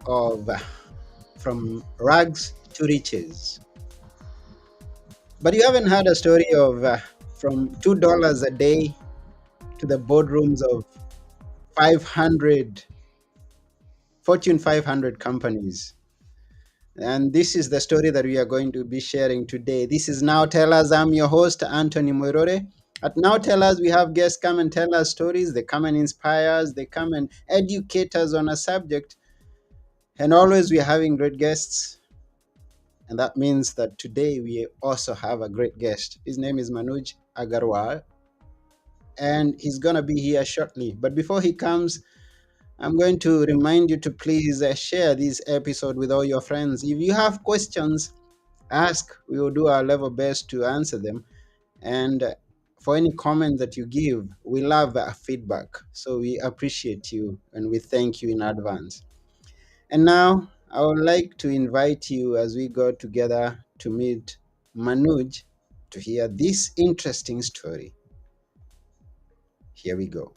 of from rags to riches. But you haven't heard a story of from $2 a day to the boardrooms of 500 Fortune 500 companies. And this is the story that we are going to be sharing today. This is Now Tell Us. I'm your host, Anthony Moirore. At Now Tell Us, we have guests come and tell us stories. They come and inspire us. They come and educate us on a subject. And always we are having great guests. And that means that today we also have a great guest. His name is Manuj Aggarwal. And he's going to be here shortly. But before he comes, I'm going to remind you to please share this episode with all your friends. If you have questions, ask. We will do our level best to answer them. And for any comment that you give, we love feedback. So we appreciate you and we thank you in advance. And now I would like to invite you as we go together to meet Manuj to hear this interesting story. Here we go.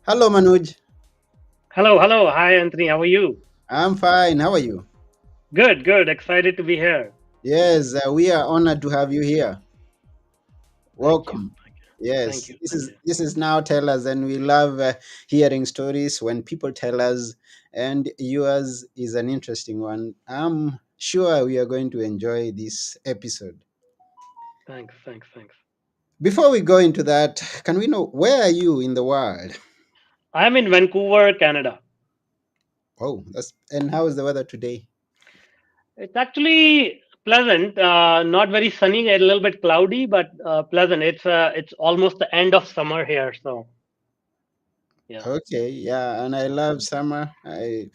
Hello, Manuj. Hello, hello. Hi, Anthony. How are you? I'm fine. How are you? Good, good. Excited to be here. Yes, we are honored to have you here. Thank you. Welcome. Thank you. Thank Yes, you. this Thank is you. this is Now Tell Us, and we love hearing stories when people tell us. And yours is an interesting one. I'm sure we are going to enjoy this episode. Thanks. Thanks. Thanks. Before we go into that, can we know where are you in the world? I'm in Vancouver, Canada. Oh, that's and how is the weather today? It's actually pleasant. Not very sunny. A little bit cloudy, but pleasant. It's almost the end of summer here. So yeah. Okay, yeah, and I love summer. I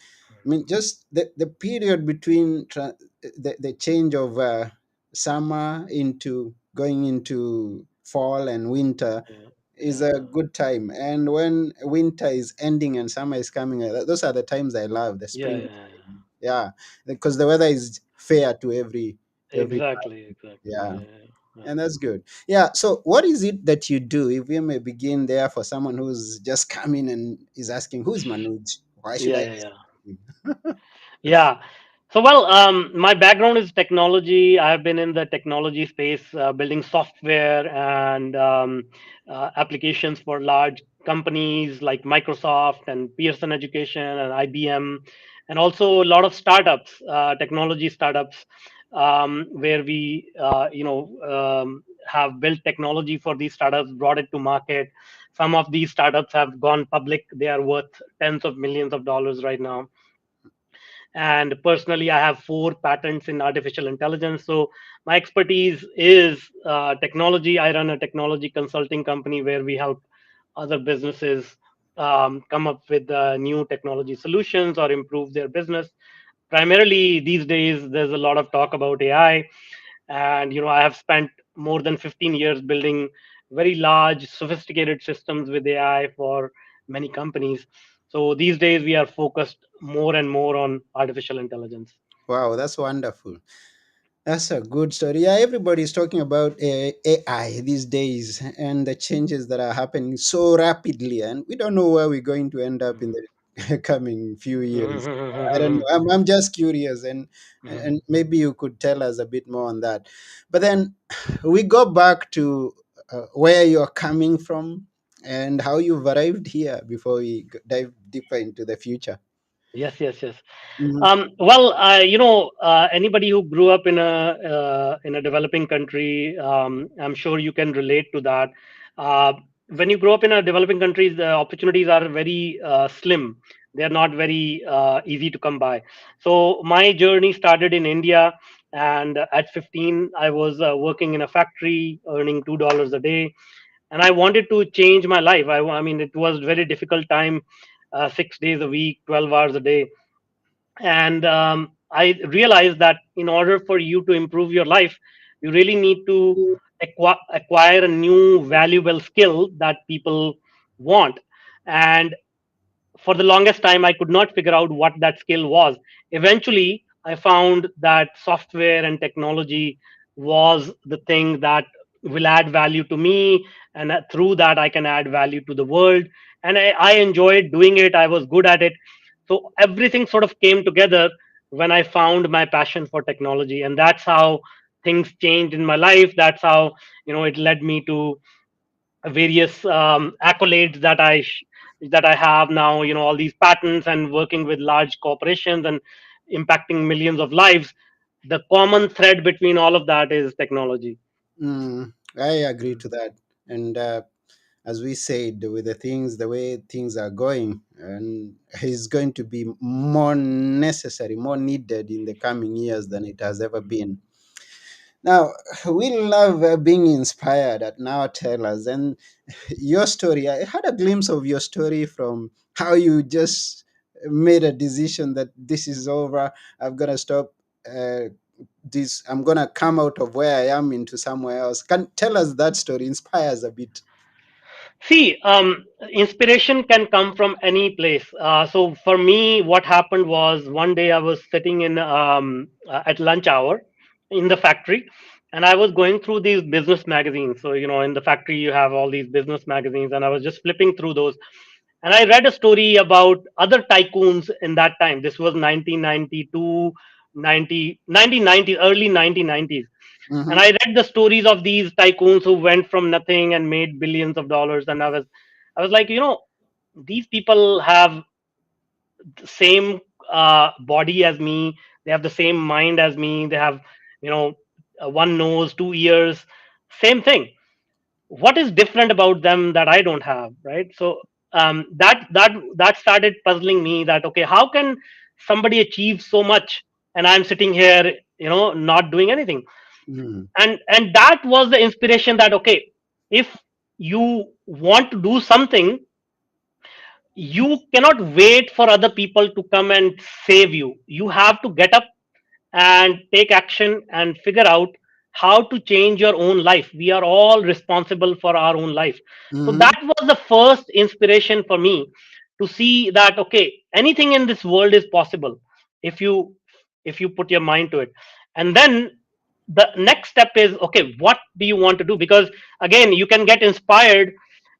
mean, just the period between the change of summer into going into fall and winter Yeah. is Yeah. a good time. And when winter is ending and summer is coming, those are the times I love. The Yeah. spring, Yeah. Yeah. yeah, because the weather is fair to every time. Exactly. Exactly. Yeah, Yeah. Yeah. Yeah. and that's good. Yeah. So, what is it that you do? If we may begin there for someone who's just coming and is asking, "Who's Manuj? Why should Yeah. I Yeah. listen Yeah. to him?" Yeah. So, well, my background is technology. I have been in the technology space, building software and applications for large companies like Microsoft and Pearson Education and IBM, and also a lot of startups, technology startups, where we, have built technology for these startups, brought it to market. Some of these startups have gone public. They are worth tens of millions of dollars right now, and personally I have 4 patents in artificial intelligence. So my expertise is technology. I run a technology consulting company where we help other businesses come up with new technology solutions or improve their business. Primarily these days there's a lot of talk about AI, and I have spent more than 15 years building very large sophisticated systems with AI for many companies. So these days we are focused more and more on artificial intelligence. Wow, that's wonderful. That's a good story. Yeah, everybody's talking about AI these days and the changes that are happening so rapidly, and we don't know where we're going to end up in the coming few years. I don't know. I'm just curious, and maybe you could tell us a bit more on that. But then we go back to where you're coming from and how you've arrived here before we dive deeper into the future. Yes, yes, yes. Mhm. Well, anybody who grew up in a developing country, I'm sure you can relate to that. Uh, when you grow up in a developing country, the opportunities are very slim. They are not very easy to come by. So my journey started in India, and at 15, I was working in a factory, earning $2 a day, and I wanted to change my life. I mean, it was very difficult time, 6 days a week, 12 hours a day. And I realized that in order for you to improve your life, you really need to acquire a new valuable skill that people want. And for the longest time I could not figure out what that skill was. Eventually I found that software and technology was the thing that will add value to me, and through that I can add value to the world. And I enjoyed doing it, I was good at it. So everything sort of came together when I found my passion for technology, and that's how things changed in my life. That's how, it led me to various accolades that I have now. All these patents and working with large corporations and impacting millions of lives. The common thread between all of that is technology. I agree to that. And as we said, with the way things are going, and is going to be more necessary, more needed in the coming years than it has ever been. Now, we love being inspired at Now Tell Us. And your story, I had a glimpse of your story from how you just made a decision that this is over. I'm going to stop. I'm going to come out of where I am into somewhere else. Can tell us that story, inspires a bit. See, inspiration can come from any place. So for me, what happened was one day I was sitting in at lunch hour in the factory, and I was going through these business magazines. So in the factory you have all these business magazines, and I was just flipping through those, and I read a story about other tycoons in that time. This was 1992, 1990, early 1990s. And Mm-hmm. I read the stories of these tycoons who went from nothing and made billions of dollars. And I was like, these people have the same body as me. They have the same mind as me. They have, you know, one nose, two ears, same thing. What is different about them that I don't have, right? So that started puzzling me. That okay, how can somebody achieve so much and I'm sitting here, not doing anything? Mm-hmm. And that was the inspiration that okay, if you want to do something, you cannot wait for other people to come and save you. You have to get up and take action and figure out how to change your own life. We are all responsible for our own life. So Mm-hmm. that was the first inspiration for me to see that okay, anything in this world is possible if you put your mind to it. And then the next step is okay, what do you want to do? Because again, you can get inspired,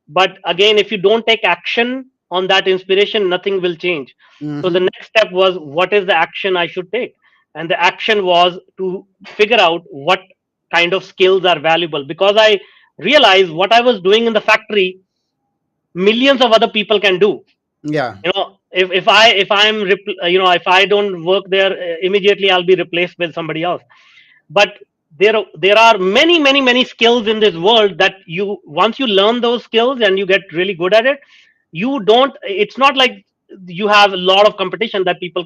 but again, if you don't take action on that inspiration, nothing will change. So the Mm-hmm. next step was what is the action I should take? And the action was to figure out what kind of skills are valuable, because I realized what I was doing in the factory, millions of other people can do. Yeah. If I don't work there immediately, I'll be replaced with somebody else. But there are many many skills in this world that you once you learn those skills and you get really good at it, you don't it's not like you have a lot of competition that people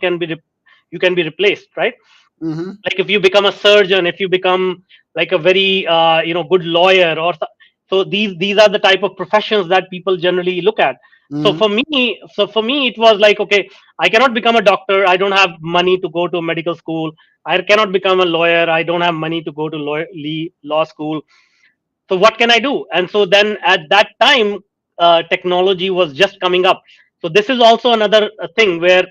you can be replaced, right? Mm-hmm. Like if you become a surgeon, if you become like a very good lawyer, so these are the type of professions that people generally look at. so Mm-hmm. for me so for me it was like okay, I cannot become a doctor, I don't have money to go to medical school. I cannot become a lawyer, I don't have money to go to law school. So what can I do? And so then at that time, technology was just coming up. So this is also another thing where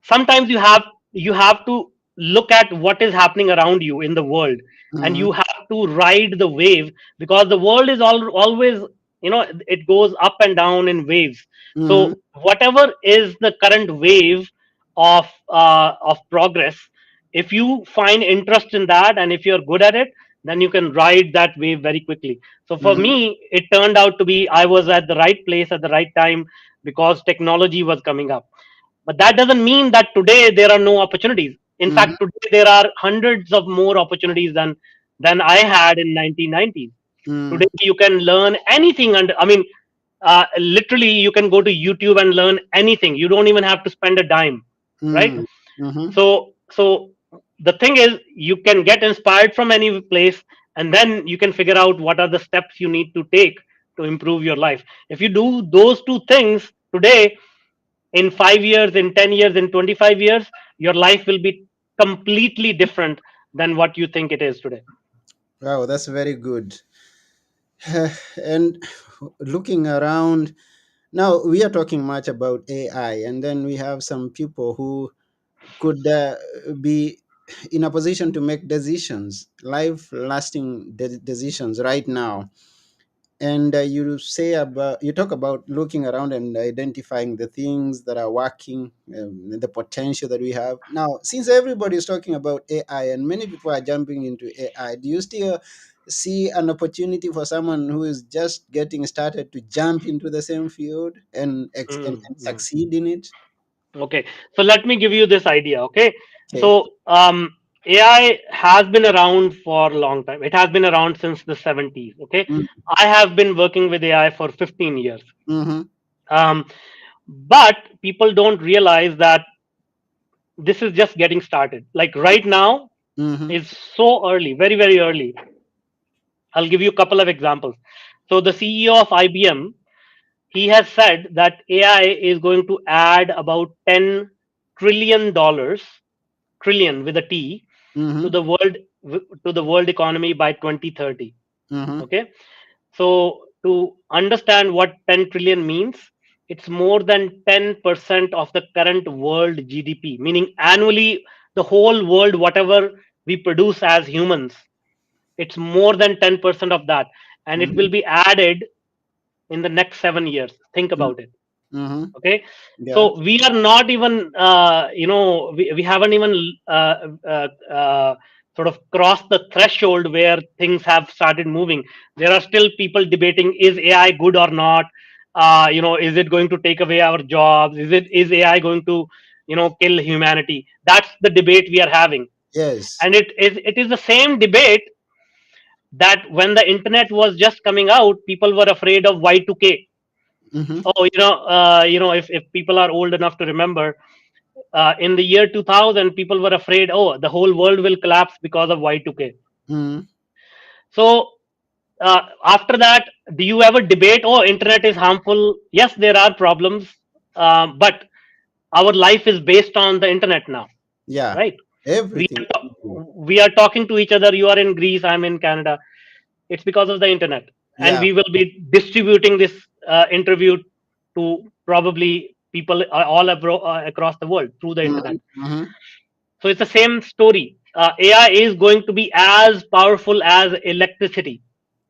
sometimes you have to look at what is happening around you in the world, and Mm-hmm. you have to ride the wave, because the world is always, it goes up and down in waves. Mm-hmm. So whatever is the current wave of progress, if you find interest in that and if you're good at it, then you can ride that wave very quickly. So for Mm-hmm. me it turned out to be I was at the right place at the right time, because technology was coming up. But that doesn't mean that today there are no opportunities. In Mm-hmm. fact, today there are hundreds of more opportunities than I had in 1990s. Today you can learn anything, and I mean, literally you can go to YouTube and learn anything. You don't even have to spend a dime, right? Mm-hmm. Mm-hmm. So the thing is, you can get inspired from any place, and then you can figure out what are the steps you need to take to improve your life. If you do those two things today, In 5 years, in 10 years, in 25 years, your life will be completely different than what you think it is today. Wow, that's very good. And looking around now, we are talking much about AI, and then we have some people who could be in a position to make decisions, life lasting decisions right now. And you talk about looking around and identifying the things that are working, the potential that we have now. Since everybody is talking about AI and many people are jumping into AI, do you still see an opportunity for someone who is just getting started to jump into the same field and and Mm. succeed in it? Okay, so let me give you this idea. Okay, Okay. so AI has been around for a long time. It has been around since the 70s. Okay, I have been working with AI for 15 years. Mm-hmm. Um, but people don't realize that this is just getting started. Like right now Mm-hmm. is so early, very, very early. I'll give you a couple of examples. So the CEO of IBM, he has said that AI is going to add about $10 trillion, trillion with a T, to Mm-hmm. the world economy by 2030. Mm-hmm. Okay, so to understand what 10 trillion means, it's more than 10% of the current world GDP, meaning annually the whole world, whatever we produce as humans, it's more than 10% of that, and it will Mm-hmm. be added in the next 7 years. Think about it. Mm-hmm. Okay, Yeah. so we are not even we haven't even sort of crossed the threshold where things have started moving. There are still people debating, is AI good or not? Is it going to take away our jobs? Is AI going to kill humanity? That's the debate we are having. Yes. And it is the same debate that when the internet was just coming out, people were afraid of Y2K. Mm-hmm. Oh, if people are old enough to remember, in the year 2000, people were afraid, oh, the whole world will collapse because of Y2K. Mm-hmm. So after that, do you ever debate, oh, internet is harmful? Yes, there are problems, but our life is based on the internet now, Yeah. right? We Everything are, we do. we are talking to each other. You are in Greece, I'm in Canada. It's because of the internet, and Yeah. we will be distributing this interview to probably people across the world through the Mm-hmm. internet. Mm-hmm. So it's the same story. AI is going to be as powerful as electricity.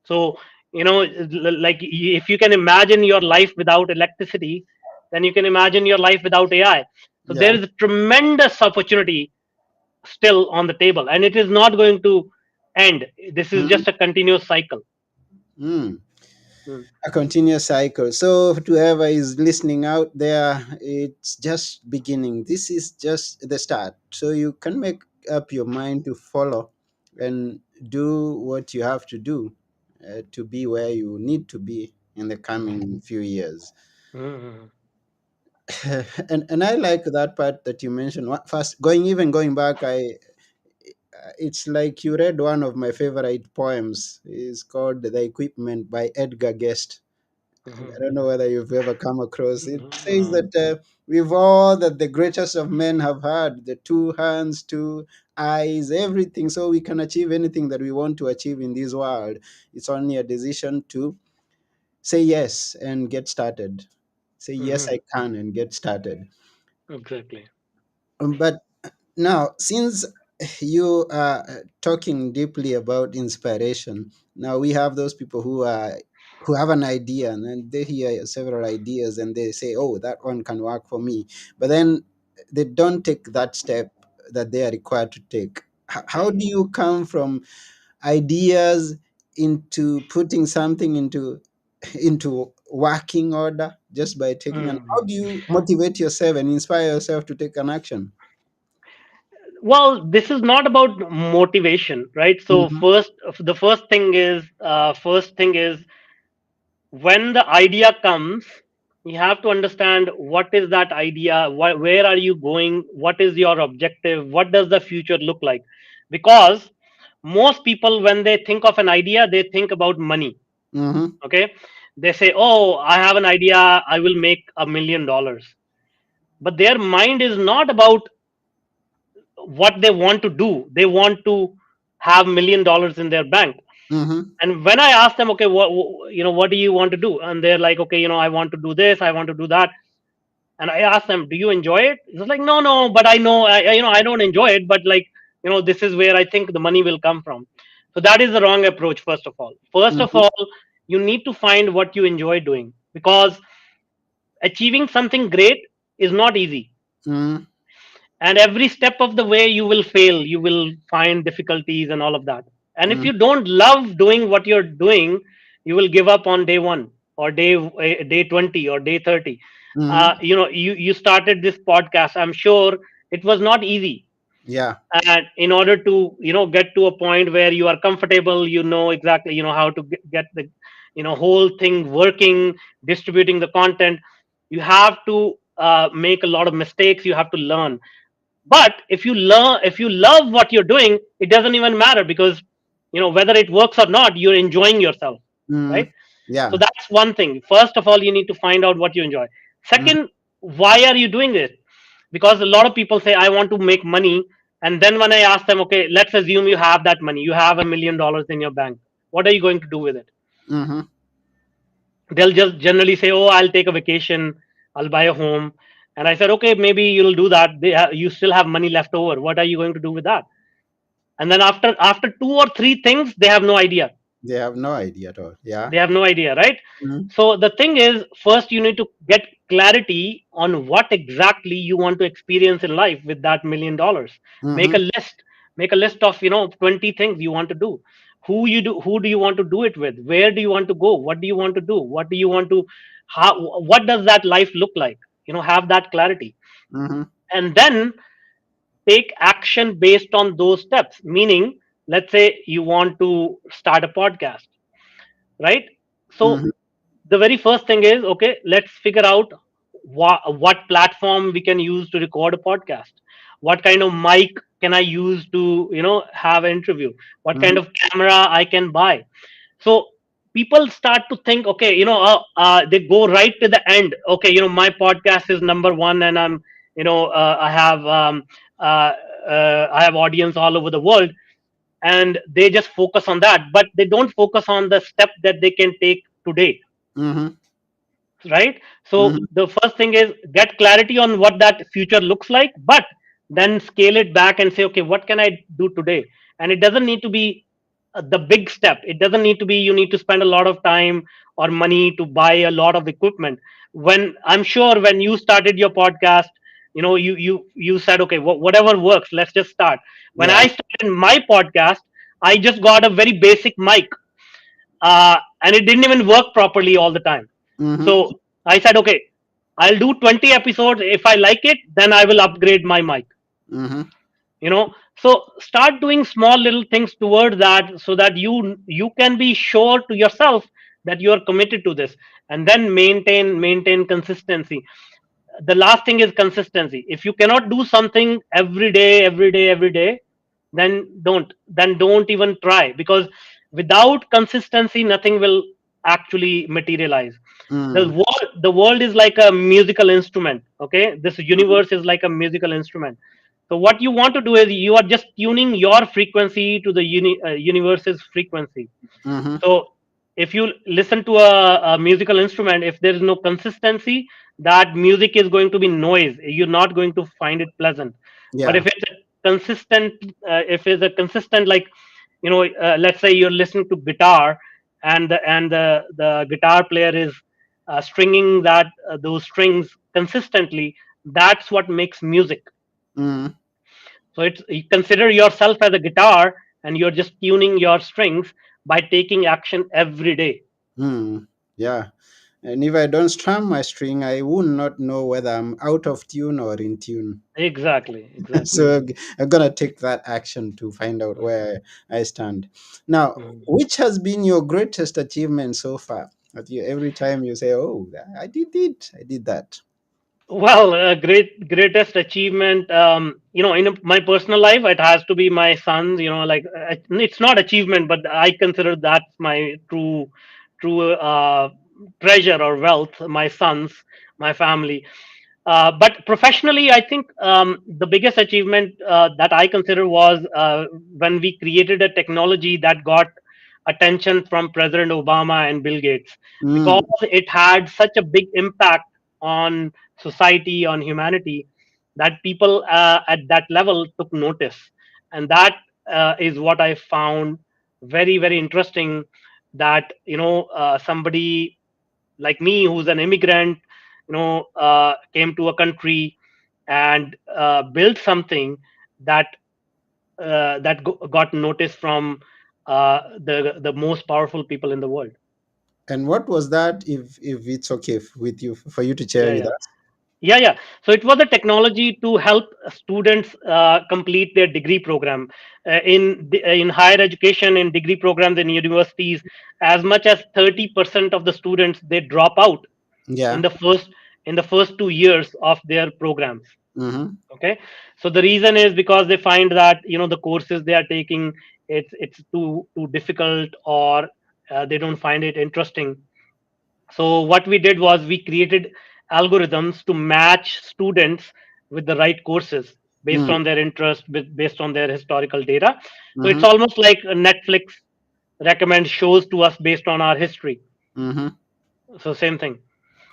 So like if you can imagine your life without electricity, then you can imagine your life without AI. So Yeah. there is a tremendous opportunity still on the table, and it is not going to end. This is Mm-hmm. just a continuous cycle. Mm. Mm. A continuous cycle. So to whoever is listening out there, it's just beginning. This is just the start. So you can make up your mind to follow and do what you have to do to be where you need to be in the coming few years. Mm. And I like that part that you mentioned. First, going back, it's like you read one of my favorite poems. It's called "The Equipment" by Edgar Guest. I Mhm. don't know whether you've ever come across it. Says Mhm. that we've all that the greatest of men have had the two hands, two eyes, everything, so we can achieve anything that we want to achieve in this world. It's only a decision to say yes and get started. Say yes, I Mhm. can, and get started. Exactly. But now, since you are talking deeply about inspiration, now we have those people who have an idea and then they hear several ideas and they say, "Oh, that one can work for me," but then they don't take that step that they are required to take. How do you come from ideas into putting something into working order just by taking an? How Mm. do you motivate yourself and inspire yourself to take an action? Well, this is not about motivation, right? So Mhm. the first thing is when the idea comes, you have to understand what is that idea, where are you going, what is your objective, what does the future look like? Because most people, when they think of an idea, they think about money. Mhm. Okay, they say, oh, I have an idea, I will make $1 million. but their mind is not about what they want to do. They want to have $1 million in their bank. Mm-hmm. And when I ask them, okay, what do you want to do? And they're like, okay, I want to do this, I want to do that. And I ask them, do you enjoy it? It's like, no, no, but I know, I don't enjoy it, but like, this is where I think the money will come from. So that is the wrong approach. First of all, Mm-hmm. you need to find what you enjoy doing, because achieving something great is not easy, Mm-hmm. and every step of the way you will fail, you will find difficulties and all of that. And if you don't love doing what you're doing, you will give up on day 1, or day 20, or day 30. Mm-hmm. You started this podcast, I'm sure it was not easy. Yeah. And in order to get to a point where you are comfortable, exactly how to get the whole thing working, distributing the content, you have to make a lot of mistakes, you have to learn. But if you love what you're doing, it doesn't even matter, because whether it works or not, you're enjoying yourself, right? Mm-hmm. So Yeah. that's one thing. First of all, you need to find out what you enjoy. Mm-hmm. Second, why are you doing it? Because a lot of people say, I want to make money. And then when I ask them, okay, let's assume you have that money, you have $1 million in your bank, what are you going to do with it? Mm-hmm. They'll just generally say, oh, I'll take a vacation, I'll buy a home. And I said, okay, maybe you'll do that. You still have money left over, what are you going to do with that? And then after two or three things, they have no idea. They have no idea at all. Yeah. They have no idea, right? Mm-hmm. So the thing is, first you need to get clarity on what exactly you want to experience in life with that $1 million. Make Mm-hmm. a list. Make a list of 20 things you want to do. Who do you want to do it with? Where do you want to go? What do you want to do? What do you want to how what does that life look like? Have that clarity. Mm-hmm. And then take action based on those steps. Meaning, let's say you want to start a podcast, right? So Mm-hmm. the very first thing is, okay, let's figure out what platform we can use to record a podcast. What kind of mic can I use to have an interview? What kind Mm-hmm. of camera I can buy? So people start to think, okay, they go right to the end. Okay, my podcast is number one, and I'm uh, I have audience all over the world, and they just focus on that, but they don't focus on the step that they can take today, Mm-hmm. right? So Mm-hmm. the first thing is get clarity on what that future looks like, but then scale it back and say, okay, what can I do today? And it doesn't need to be the big step. It doesn't need to be you need to spend a lot of time or money to buy a lot of equipment. When I'm sure when you started your podcast, you said, okay, whatever works, let's just start. When I Yeah. started my podcast, I just got a very basic mic, and it didn't even work properly all the time. Mm-hmm. So I said, okay, I'll do 20 episodes. If I like it, then I will upgrade my mic. Mm-hmm. So start doing small little things toward that, so that you can be sure to yourself that you are committed to this, and then maintain consistency. The last thing is consistency. If you cannot do something every day, then don't even try, because without consistency nothing will actually materialize. the Mm-hmm. world the world is like a musical instrument. Okay, this universe is like a musical instrument. So what you want to do is you are just tuning your frequency to the universe's frequency. Mm-hmm. So if you listen to a musical instrument, if there is no consistency, that music is going to be noise. You're not going to find it pleasant. But Yeah. if it's a consistent, like let's say you're listening to guitar, and the guitar player is stringing those strings consistently. That's what makes music. Mm-hmm. So it's you consider yourself as a guitar, and you're just tuning your strings by taking action every day. Mm. Yeah. And if I don't strum my string, I would not know whether I'm out of tune or in tune. Exactly, exactly. So I'm gonna take that action to find out where I stand. Now, Mm. which has been your greatest achievement so far? That you every time you say, "Oh, I did it, I did that." Well, greatest achievement, in my personal life, it has to be my sons. Like it's not achievement, but I consider that's my true treasure or wealth. My sons, my family. But professionally, I think the biggest achievement that I consider was when we created a technology that got attention from President Obama and Bill Gates, because Mm. it had such a big impact on society, on humanity, that people at that level took notice. And that is what I found very, very interesting, that somebody like me, who's an immigrant, came to a country and built something that got noticed from the most powerful people in the world. And what was that, if it's okay with you, for you to share Yeah, with yeah. us? Yeah. So it was a technology to help students complete their degree program in higher education, in degree programs in universities. As much as 30% of the students, they drop out in Yeah. the first 2 years of their programs. Mm-hmm. Okay, so the reason is because they find that the courses they are taking, it's too difficult, or they don't find it interesting. So what we did was we created algorithms to match students with the right courses based Mm. on their interest, based on their historical data. So it's Mm-hmm. almost like Netflix recommends shows to us based on our history. Mm-hmm. So same thing.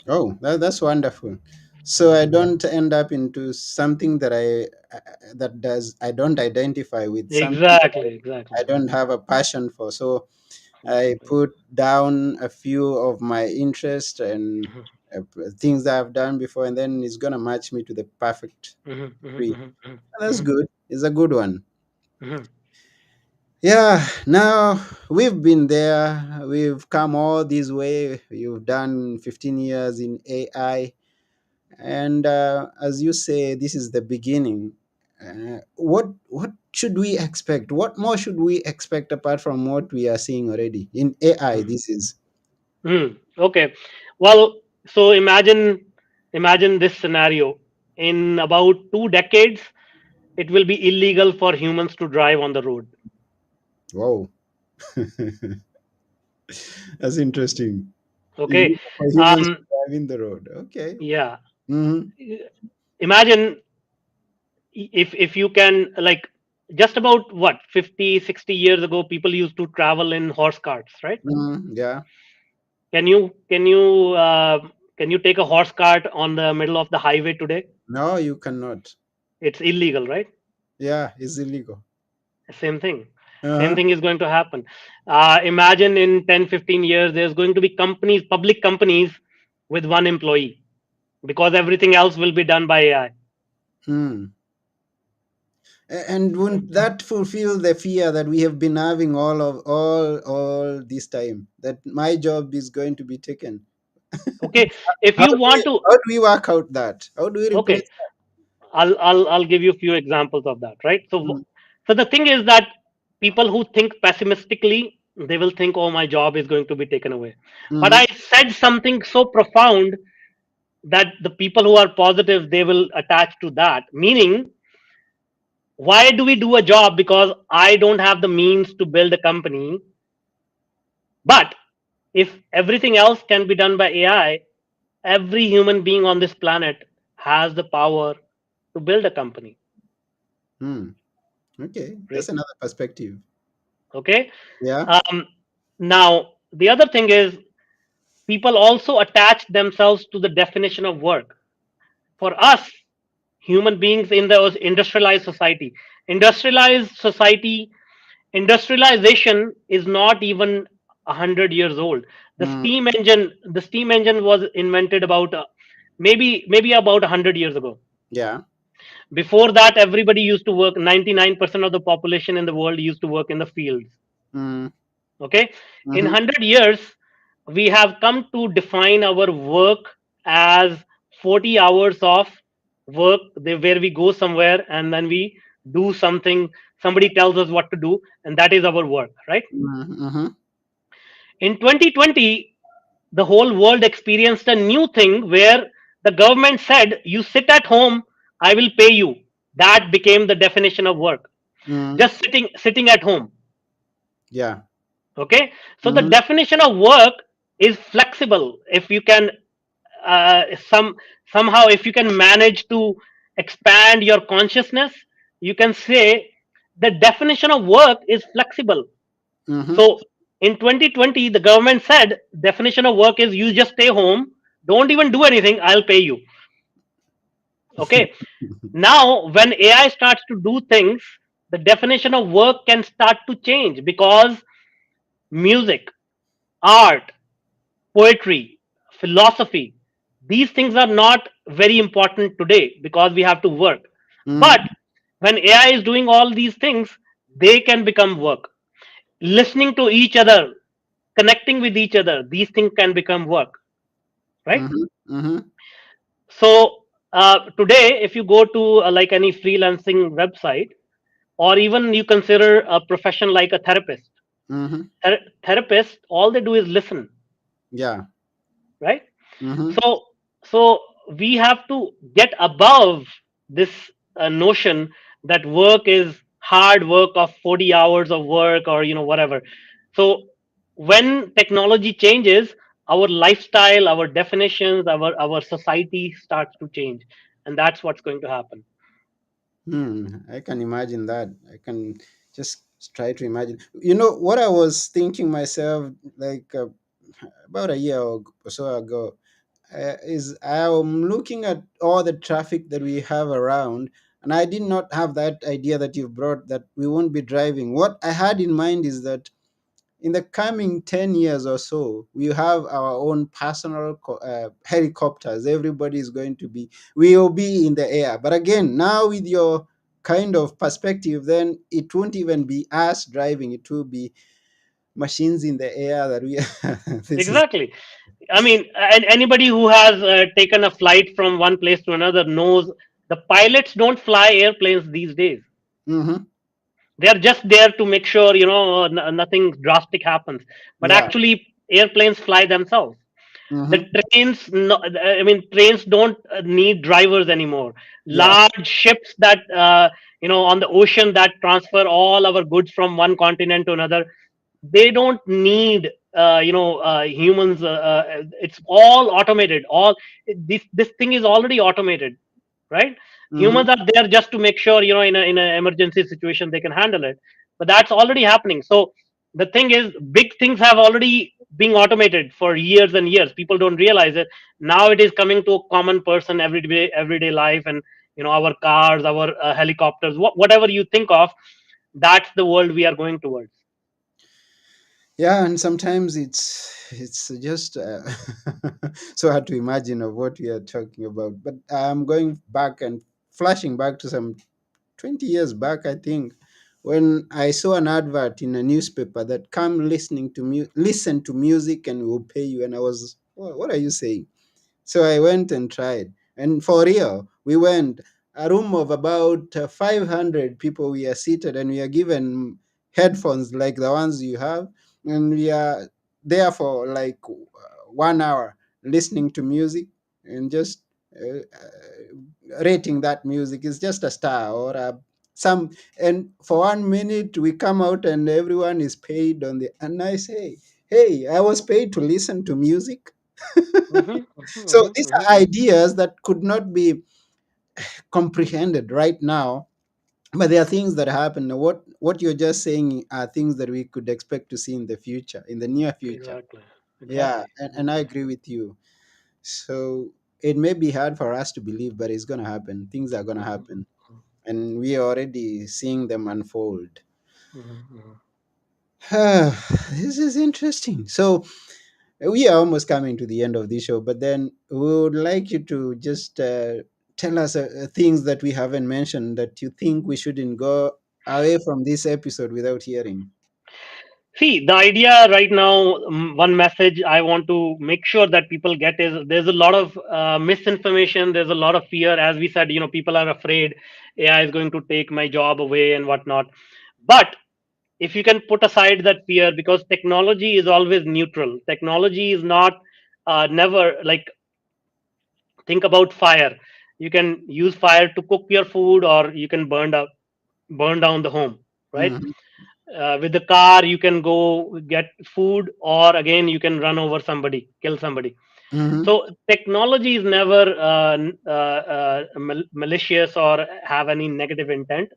Oh, that's wonderful. So I don't end up into something that I don't identify with, something that Exactly, I exactly. don't have a passion for. So I Exactly. put down a few of my interest and Mhm, things that I've done before, and then it's gonna match me to the perfect mhm, mhm, tree. mhm, mhm, That's mhm, good. It's a good one. mhm, Yeah. Now we've been there. We've come all this way. You've done 15 years in AI, and as you say, this is the beginning. What should we expect? What more should we expect apart from what we are seeing already in AI? mhm, This is mhm. Okay. Well, so imagine this scenario. In about 2 decades, it will be illegal for humans to drive on the road. wow. That's interesting. Okay. Illegal for humans to Um, drive in the road. Okay. yeah. Mm-hmm. Imagine if you can, like, just about what 50, 60 years ago, people used to travel in horse carts, right? Mm-hmm. Yeah. Can you take a horse cart on the middle of the highway today? No, you cannot. It's illegal, right? Yeah, it's illegal. Same thing. Same Uh-huh. thing is going to happen. Imagine in 10, 15 years, there's going to be companies, public companies, with one employee, because everything else will be done by AI. Hmm. And wouldn't that fulfill the fear that we have been having all this time, that my job is going to be taken? Okay. If How you do we want to, how do we work out that? How do we replace okay, I'll give you a few examples of that, right? So, that? so the thing is that people who think pessimistically, they will think, oh, my job is going to be taken away. But Mm-hmm. I said something so profound that the people who are positive, they will attach to that. Meaning, why do we do a job? Because I don't have the means to build a company. But if everything else can be done by AI, every human being on this planet has the power to build a company. Hmm. Okay, that's Right? another perspective. Okay. Yeah. um, Now the other thing is, people also attach themselves to the definition of work. For us human beings in the industrialized society, industrialization is not even 100 years old. Mm, The steam engine was invented about maybe about 100 years ago. yeah. Before that, everybody used to work. 99% of the population in the world used to work in the fields. Mm, Okay, in mm-hmm. 100 years, we have come to define our work as 40 hours of work, where we go somewhere and then we do something. Somebody tells us what to do, and that is our work, right? Mm-hmm. In 2020, the whole world experienced a new thing where the government said, you sit at home, I will pay you. That became the definition of work. Mm, Just sitting at home. yeah. Okay, so the Mm-hmm. definition of work is flexible. If you can some somehow, if you can manage to expand your consciousness, you can say the definition of work is flexible. Mm-hmm. So in 2020, the government said definition of work is you just stay home, don't even do anything, I'll pay you. Okay. Now, when AI starts to do things, the definition of work can start to change, because music, art, poetry, philosophy, these things are not very important today because we have to work. But Mm-hmm. when AI is doing all these things, they can become work. Listening to each other, connecting with each other, these things can become work, right? Mm-hmm. Mm-hmm. So today, if you go to like any freelancing website, or even you consider a profession like a therapist, Mm-hmm. therapists, all they do is listen, Yeah. right? Mm-hmm. So we have to get above this notion that work is hard work of 40 hours of work, or whatever. So when technology changes, our lifestyle, our definitions, our society starts to change, and that's what's going to happen. I can imagine that. I can just try to imagine. You know what I was thinking myself, like about a year or so ago, is I'm looking at all the traffic that we have around, and I did not have that idea that you brought that we won't be driving. What I had in mind is that in the coming 10 years or so, we have our own personal helicopters. Everybody is going to be, we will be in the air. But again, now with your kind of perspective, then it won't even be us driving, it will be machines in the air that we this is. Exactly. I mean, and anybody who has taken a flight from one place to another knows the pilots don't fly airplanes these days. Hmm. They are just there to make sure nothing drastic happens. But Yeah. actually, airplanes fly themselves. The Hmm. trains, no, I mean, trains don't need drivers anymore. Yeah. Large ships that on the ocean that transfer all our goods from one continent to another, they don't need humans. It's all automated. All this thing is already automated, right? Hmm. Humans are there just to make sure, in an emergency situation they can handle it, but that's already happening. So the thing is, big things have already been automated for years and years. People don't realize it. Now it is coming to a common person everyday life, and our cars, our helicopters, whatever you think of, that's the world we are going towards. Yeah, and sometimes it's just so hard to imagine of what we are talking about. But I'm going back and flashing back to some 20 years back, I think, when I saw an advert in a newspaper that come listen to music and we'll pay you. And I was, what are you saying? So I went and tried. And for real, we went a room of about 500 people. We are seated and we are given headphones like the ones you have. And we are there for like 1 hour listening to music and just rating that music is just a star or some. And for 1 minute, we come out and everyone is paid on the. And I say, hey, I was paid to listen to music. Hmm. So Hmm. these Hmm. are ideas that could not be comprehended right now, but there are things that happen. What you're just saying are things that we could expect to see in the future, in the near future. Exactly. Yeah, Exactly. and I agree with you. So it may be hard for us to believe, but it's going to happen. Things are going to Hmm. happen, and we are already seeing them unfold. Hmm. This is interesting. So we are almost coming to the end of this show, but then we would like you to just tell us things that we haven't mentioned that you think we shouldn't go away from this episode without hearing. See, the idea right now, one message I want to make sure that people get is there's a lot of misinformation, there's a lot of fear. As we said, people are afraid AI is going to take my job away and whatnot. But if you can put aside that fear, because technology is always neutral, technology is not never like, think about fire. You can use fire to cook your food, or you can burn down the home, right? Hmm. With the car you can go get food, or again you can run over somebody, kill somebody. Mm-hmm. So technology is never malicious or have any negative intent.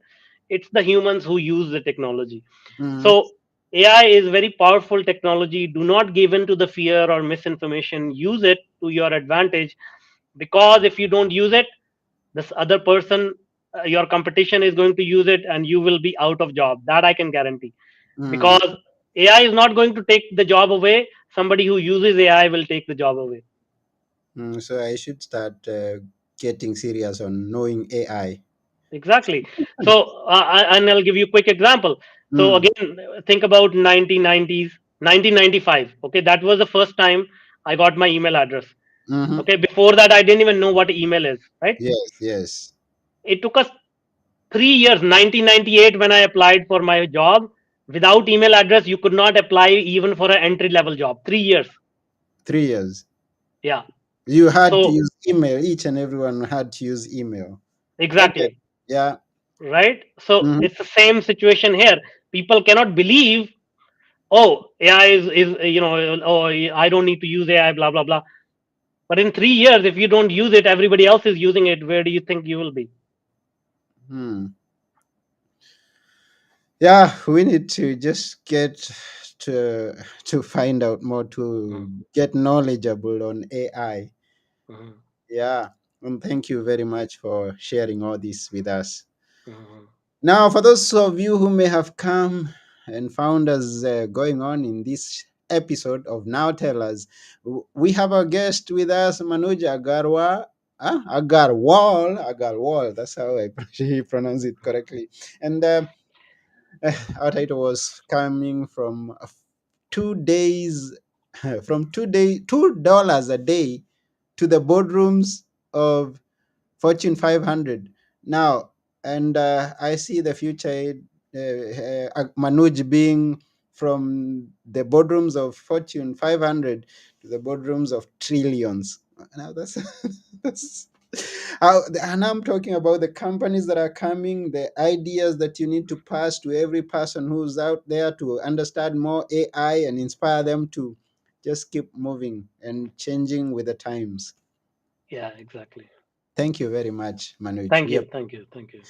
It's the humans who use the technology. Mm-hmm. So AI is very powerful technology. Do not give in to the fear or misinformation. Use it to your advantage, because if you don't use it, this other person, your competition is going to use it, and you will be out of job. That I can guarantee, Mm-hmm. because AI is not going to take the job away. Somebody who uses AI will take the job away. So I should start getting serious on knowing AI. Exactly. So, and I'll give you a quick example. So Mm. again, think about 1990s, 1995. Okay, that was the first time I got my email address. Mm-hmm. Okay, before that, I didn't even know what email is. Right? Yes, yes. It took us 3 years. 1998, when I applied for my job, without email address, you could not apply even for an entry level job. 3 years. 3 years. Yeah. You had to So use email. Each and everyone had to use email. Okay. exactly. Yeah. Right. So Mm-hmm. it's the same situation here. People cannot believe, oh, AI is oh, I don't need to use AI, blah blah blah. But in 3 years, if you don't use it, everybody else is using it. Where do you think you will be? Hmm. Yeah, we need to just get to find out more, to get knowledgeable on AI. Mhm, Yeah, and thank you very much for sharing all this with us. mhm, Now, for those of you who may have come and found us going on in this episode of Now Tell Us, we have a guest with us, Manuj Agarwa. Agarwal. That's how I pronounce it correctly. And our title was coming from 2 days, from $2 a day to the boardrooms of Fortune 500. Now, and I see the future, Manuj being from the boardrooms of Fortune 500 to the boardrooms of trillions. Now that's, that's and I'm talking about the companies that are coming, the ideas that you need to pass to every person who's out there to understand more AI and inspire them to just keep moving and changing with the times. yeah, exactly. Thank you very much, Manuj. Thank you, thank you, thank you.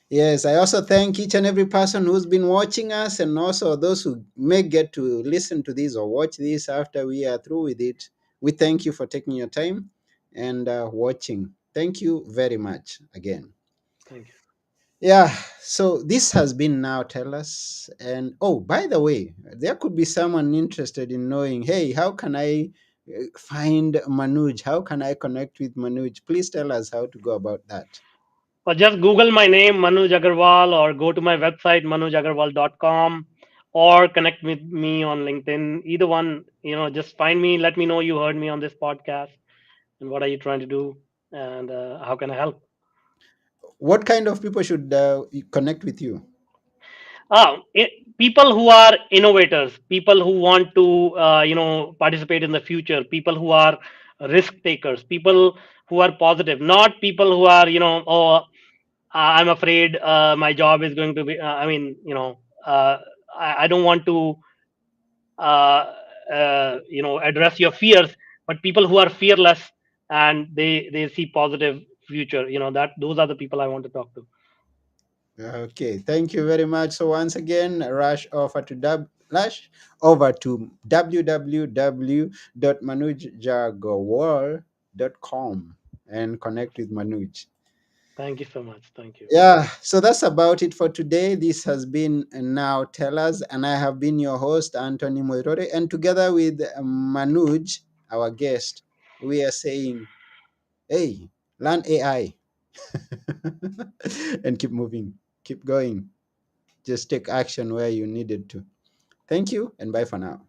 Yes, I also thank each and every person who's been watching us, and also those who may get to listen to this or watch this after we are through with it. We thank you for taking your time and watching. Thank you very much again. Thank you. Yeah, so this has been Now Tell Us. And oh, by the way, there could be someone interested in knowing, hey, how can I find Manuj? How can I connect with Manuj? Please tell us how to go about that. Or just Google my name, Manuj Agarwal, or go to my website, manujagarwal.com, or connect with me on LinkedIn. Either one, just find me, let me know you heard me on this podcast, and what are you trying to do, and how can I help? What kind of people should connect with you? People who are innovators, people who want to, participate in the future, people who are risk takers, people who are positive, not people who are, oh, I'm afraid my job is going to be. I don't want to, uh, address your fears, but people who are fearless and they see positive future. That those are the people I want to talk to. Okay, thank you very much. So once again, rush over to www.manujjagawal.com and connect with Manuj. Thank you so much. Thank you. Yeah, so that's about it for today. This has been Now Tell Us, and I have been your host, Anthony Moirore, and together with Manuj, our guest, we are saying, hey, learn AI and keep moving, keep going. Just take action where you needed to. Thank you, and bye for now.